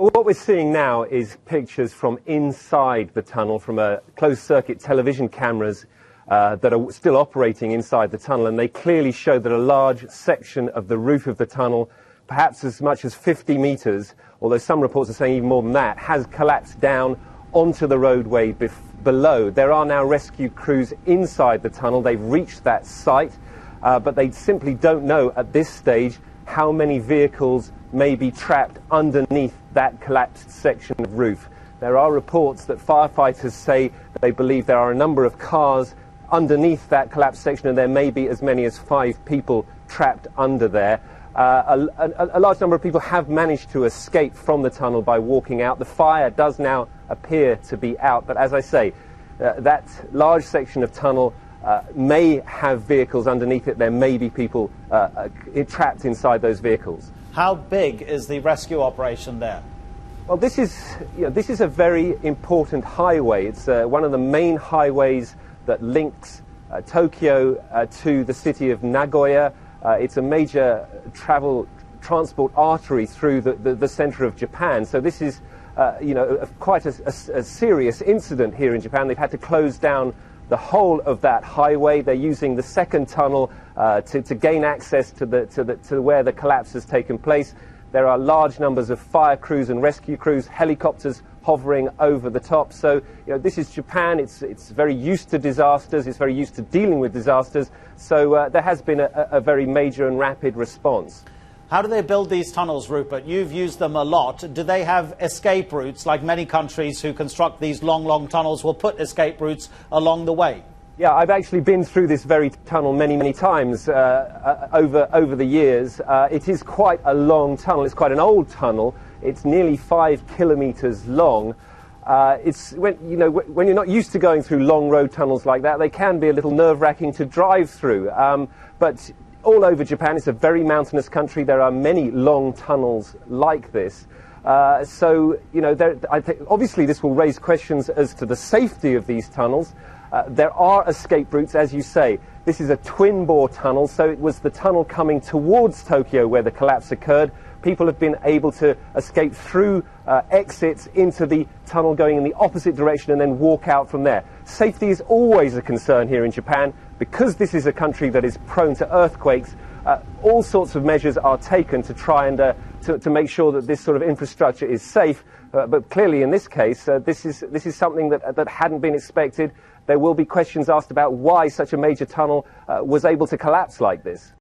Well, what we're seeing now is pictures from inside the tunnel, from closed-circuit television cameras that are still operating inside the tunnel, and they clearly show that a large section of the roof of the tunnel, perhaps as much as 50 metres, although some reports are saying even more than that, has collapsed down onto the roadway below. There are now rescue crews inside the tunnel. They've reached that site, but they simply don't know at this stage how many vehicles may be trapped underneath that collapsed section of roof. There are reports that firefighters say that they believe there are a number of cars underneath that collapsed section, and there may be as many as 5 people trapped under there. A large number of people have managed to escape from the tunnel by walking out. The fire does now appear to be out, but as I say, that large section of tunnel may have vehicles underneath it. There may be people trapped inside those vehicles. How big is the rescue operation there? Well, this is a very important highway. It's one of the main highways that links Tokyo to the city of Nagoya. It's a major transport artery through the center of Japan. So this is, quite a serious incident here in Japan. They've had to close down the whole of that highway. They're using the second tunnel to gain access to where the collapse has taken place. There are large numbers of fire crews and rescue crews, helicopters hovering over the top. So, this is Japan. It's very used to disasters. It's very used to dealing with disasters. So there has been a very major and rapid response. How do they build these tunnels, Rupert? You've used them a lot. Do they have escape routes, like many countries who construct these long, long tunnels will put escape routes along the way? Yeah, I've actually been through this very tunnel many, many times over the years. It is quite a long tunnel. It's quite an old tunnel. It's nearly 5 kilometres long. When you're not used to going through long road tunnels like that, they can be a little nerve-wracking to drive through. But all over Japan, it's a very mountainous country. There are many long tunnels like this. I think obviously this will raise questions as to the safety of these tunnels. There are escape routes, as you say. This is a twin-bore tunnel, so it was the tunnel coming towards Tokyo where the collapse occurred. People have been able to escape through exits into the tunnel going in the opposite direction and then walk out from there. Safety is always a concern here in Japan. Because this is a country that is prone to earthquakes, all sorts of measures are taken to try and to make sure that this sort of infrastructure is safe. But clearly in this case, this is something that hadn't been expected. There will be questions asked about why such a major tunnel was able to collapse like this.